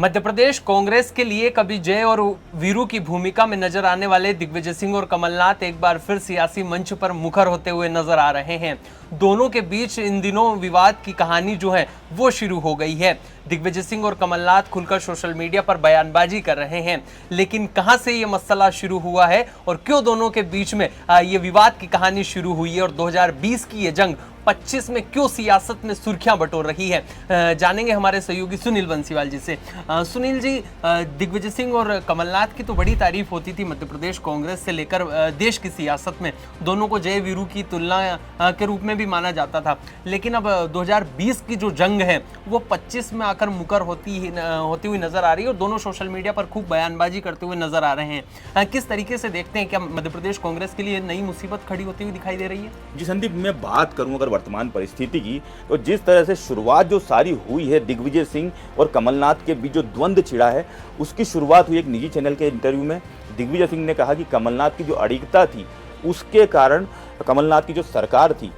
मध्य प्रदेश कांग्रेस के लिए कभी जय और वीरू की भूमिका में नजर आने वाले दिग्विजय सिंह और कमलनाथ एक बार फिर सियासी मंच पर मुखर होते हुए नजर आ रहे हैं। दोनों के बीच इन दिनों विवाद की कहानी जो है वो शुरू हो गई है। दिग्विजय सिंह और कमलनाथ खुलकर सोशल मीडिया पर बयानबाजी कर रहे हैं, लेकिन कहां से ये मसला शुरू हुआ है और क्यों दोनों के बीच में ये विवाद की कहानी शुरू हुई है और 2020 की ये जंग 25 में क्यों सियासत में सुर्खियां बटोर रही है, जानेंगे हमारे सहयोगी सुनील बंसीवाल जी से। सुनील जी, दिग्विजय सिंह और कमलनाथ की तो बड़ी तारीफ होती थी मध्य प्रदेश कांग्रेस से लेकर देश की सियासत में, दोनों को जय वीरू की तुलना के रूप में भी माना जाता था। लेकिन अब 2020 की जो जंग है वो 25 में आकर मुकर होती हुई नजर आ रही है और दोनों सोशल मीडिया पर खूब बयानबाजी करते हुए नजर आ रहे हैं। किस तरीके से देखते हैं, क्या मध्य प्रदेश कांग्रेस के लिए नई मुसीबत खड़ी होती हुई दिखाई दे रही है? जी संदीप, मैं बात करूं अगर वर्तमान परिस्थिति की, तो जिस तरह से शुरुआत जो सारी हुई है दिग्विजय सिंह और कमलनाथ के बीच जो द्वंद्व छिड़ा है, उसकी शुरुआत हुई एक निजी चैनल के इंटरव्यू में। दिग्विजय सिंह ने कहा कि कमलनाथ की जो अड़िगता थी उसके कारण कमलनाथ की जो सरकार थी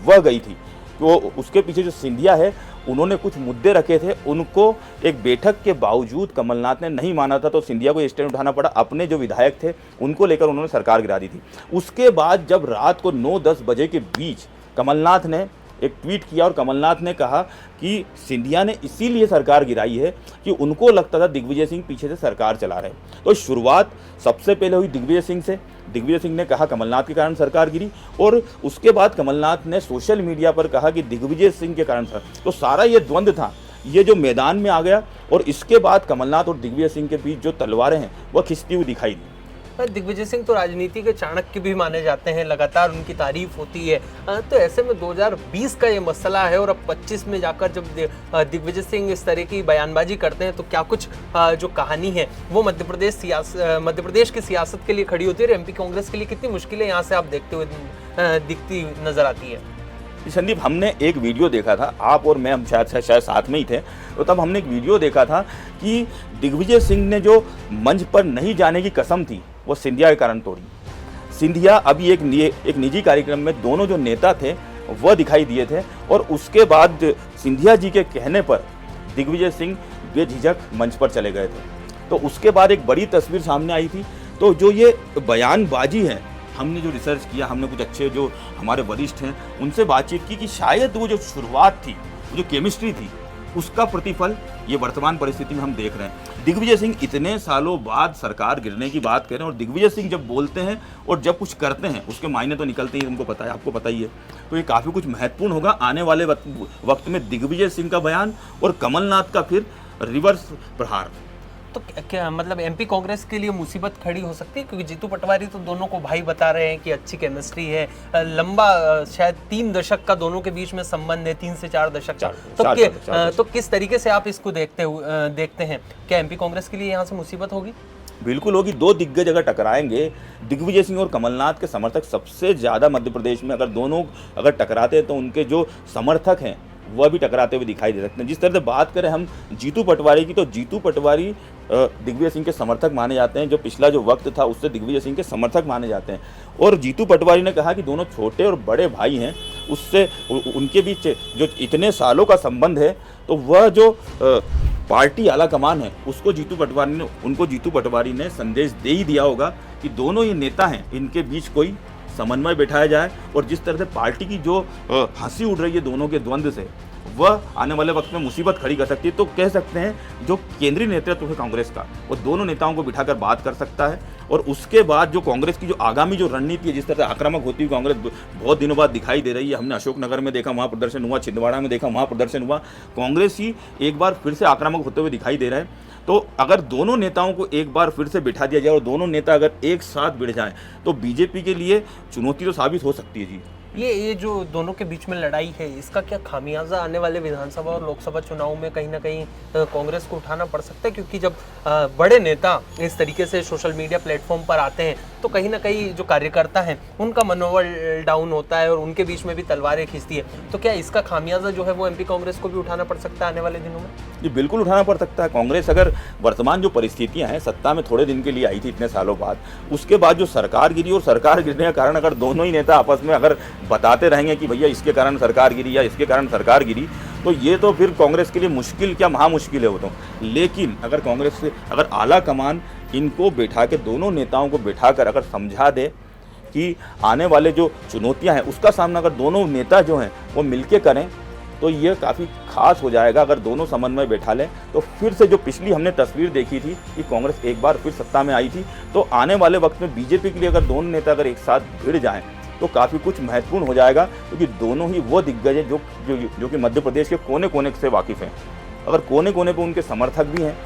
वह गई थी। तो उसके पीछे जो सिंधिया है उन्होंने कुछ मुद्दे रखे थे, उनको एक बैठक के बावजूद कमलनाथ ने नहीं माना था, तो सिंधिया को स्टैंड उठाना पड़ा। अपने जो विधायक थे उनको लेकर उन्होंने सरकार गिरा दी थी। उसके बाद जब रात को 9-10 बजे के बीच कमलनाथ ने एक ट्वीट किया और कमलनाथ ने कहा कि सिंधिया ने इसीलिए सरकार गिराई है कि उनको लगता था दिग्विजय सिंह पीछे से सरकार चला रहे। तो शुरुआत सबसे पहले हुई दिग्विजय सिंह से। दिग्विजय सिंह ने कहा कमलनाथ के कारण सरकार गिरी, और उसके बाद कमलनाथ ने सोशल मीडिया पर कहा कि दिग्विजय सिंह के कारण तो सारा ये द्वंद्व था, ये जो मैदान में आ गया। और इसके बाद कमलनाथ और दिग्विजय सिंह के बीच जो तलवारें हैं वह खिंचती हुई दिखाई दी। दिग्विजय सिंह तो राजनीति के चाणक्य भी माने जाते हैं, लगातार उनकी तारीफ होती है। तो ऐसे में 2020 का ये मसला है और अब 25 में जाकर जब दिग्विजय सिंह इस तरह की बयानबाजी करते हैं, तो क्या कुछ जो कहानी है वो मध्य प्रदेश की सियासत के लिए खड़ी होती है और एमपी कांग्रेस के लिए कितनी मुश्किलें यहाँ से आप देखते हुए दिखती नजर आती है? संदीप, हमने एक वीडियो देखा था, आप और मैं, हम शायद साथ में ही थे, तो तब हमने एक वीडियो देखा था कि दिग्विजय सिंह ने जो मंच पर नहीं जाने की कसम थी वो सिंधिया के कारण तोड़ी। सिंधिया अभी एक निजी कार्यक्रम में दोनों जो नेता थे वह दिखाई दिए थे, और उसके बाद सिंधिया जी के कहने पर दिग्विजय सिंह बेझिझक मंच पर चले गए थे। तो उसके बाद एक बड़ी तस्वीर सामने आई थी। तो जो ये बयानबाजी है, हमने जो रिसर्च किया, हमने कुछ अच्छे जो हमारे वरिष्ठ हैं उनसे बातचीत की कि शायद वो जो शुरुआत थी, वो जो केमिस्ट्री थी, उसका प्रतिफल ये वर्तमान परिस्थिति में हम देख रहे हैं। दिग्विजय सिंह इतने सालों बाद सरकार गिरने की बात कर रहे हैं, और दिग्विजय सिंह जब बोलते हैं और जब कुछ करते हैं उसके मायने तो निकलते ही, उनको पता है, आपको पता ही है। तो ये काफ़ी कुछ महत्वपूर्ण होगा आने वाले वक्त में, दिग्विजय सिंह का बयान और कमलनाथ का फिर रिवर्स प्रहार। तो क्या मतलब एमपी कांग्रेस के लिए मुसीबत खड़ी हो सकती है? क्योंकि जीतू पटवारी तो दोनों को भाई बता रहे हैं कि अच्छी केमिस्ट्री है, लंबा शायद 3 दशक का दोनों के बीच में संबंध है, 3 से 4 दशक का। तो किस तरीके से आप इसको देखते हैं? क्या एमपी कांग्रेस के लिए यहाँ से मुसीबत होगी? बिल्कुल होगी। दो दिग्गज अगर टकराएंगे, दिग्विजय सिंह और कमलनाथ के समर्थक सबसे ज़्यादा मध्य प्रदेश में अगर दोनों अगर टकराते हैं तो उनके जो समर्थक हैं वह भी टकराते हुए दिखाई दे सकते हैं। जिस तरह से बात करें हम जीतू पटवारी की, तो जीतू पटवारी दिग्विजय सिंह के समर्थक माने जाते हैं। जो पिछला जो वक्त था उससे दिग्विजय सिंह के समर्थक माने जाते हैं। और जीतू पटवारी ने कहा कि दोनों छोटे और बड़े भाई हैं, उससे उनके बीच जो इतने सालों का संबंध है, तो वह जो पार्टी आला कमान है उनको जीतू पटवारी ने संदेश दे ही दिया होगा कि दोनों ये नेता हैं, इनके बीच कोई समन्वय बैठाया जाए। और जिस तरह से पार्टी की जो हंसी उड़ रही है दोनों के द्वंद्व से, वह आने वाले वक्त में मुसीबत खड़ी कर सकती है। तो कह सकते हैं जो केंद्रीय नेतृत्व है कांग्रेस का, वो दोनों नेताओं को बिठाकर बात कर सकता है। और उसके बाद जो कांग्रेस की जो आगामी जो रणनीति है, जिस तरह से आक्रामक होती हुई कांग्रेस बहुत दिनों बाद दिखाई दे रही है, हमने अशोकनगर में देखा, वहाँ प्रदर्शन हुआ, छिंदवाड़ा में देखा, वहाँ प्रदर्शन हुआ, कांग्रेस ही एक बार फिर से आक्रामक होते हुए दिखाई दे रहा है। तो अगर दोनों नेताओं को एक बार फिर से बिठा दिया जाए और दोनों नेता अगर एक साथ भिड़ जाएं, तो बीजेपी के लिए चुनौती तो साबित हो सकती है। जी, ये जो दोनों के बीच में लड़ाई है, इसका क्या खामियाजा आने वाले विधानसभा और लोकसभा चुनाव में कहीं ना कहीं कांग्रेस को उठाना पड़ सकता है? क्योंकि जब बड़े नेता इस तरीके से सोशल मीडिया प्लेटफॉर्म पर आते हैं तो कहीं ना कहीं जो कार्यकर्ता हैं उनका मनोबल डाउन होता है और उनके बीच में भी तलवारें खींचती है। तो क्या इसका खामियाजा जो है वो एमपी कांग्रेस को भी उठाना पड़ सकता है आने वाले दिनों में? ये बिल्कुल उठाना पड़ सकता है। कांग्रेस अगर वर्तमान जो परिस्थितियां हैं, सत्ता में थोड़े दिन के लिए आई थी इतने सालों बाद, उसके बाद जो सरकार गिरी, और सरकार गिरने का कारण अगर दोनों ही नेता आपस में अगर बताते रहेंगे कि भैया इसके कारण सरकार गिरी या इसके कारण सरकार गिरी, तो ये तो फिर कांग्रेस के लिए मुश्किल क्या महामुश्किल है वो तो। लेकिन अगर कांग्रेस से अगर आला कमान इनको बैठा के, दोनों नेताओं को बैठाकर अगर समझा दे कि आने वाले जो चुनौतियां हैं उसका सामना अगर दोनों नेता जो हैं वो मिलके करें तो ये काफ़ी खास हो जाएगा। अगर दोनों समन्वय बैठा लें तो फिर से जो पिछली हमने तस्वीर देखी थी कि कांग्रेस एक बार फिर सत्ता में आई थी, तो आने वाले वक्त में बीजेपी के लिए अगर दोनों नेता अगर एक साथ भिड़ जाएं तो काफ़ी कुछ महत्वपूर्ण हो जाएगा, क्योंकि दोनों ही वो दिग्गज हैं जो कि मध्य प्रदेश के कोने कोने से वाकिफ़ हैं। अगर कोने कोने पर उनके समर्थक भी हैं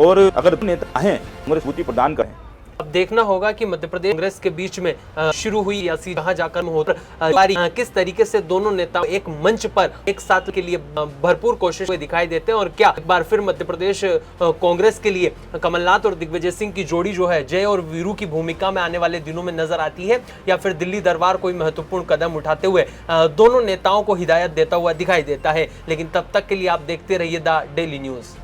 और अगर नेता हैं कांग्रेस स्फूर्ति प्रदान करें। अब देखना होगा कि मध्य प्रदेश कांग्रेस के बीच में शुरू हुई या जहां जाकर होकर किस तरीके से दोनों नेता एक मंच पर एक साथ के लिए भरपूर कोशिश में दिखाई देते हैं, और क्या एक बार फिर मध्य प्रदेश कांग्रेस के लिए कमलनाथ और दिग्विजय सिंह की जोड़ी जो है जय और वीरू की भूमिका में आने वाले दिनों में नजर आती है, या फिर दिल्ली दरबार कोई महत्वपूर्ण कदम उठाते हुए दोनों नेताओं को हिदायत देता हुआ दिखाई देता है। लेकिन तब तक के लिए आप देखते रहिए द डेली न्यूज।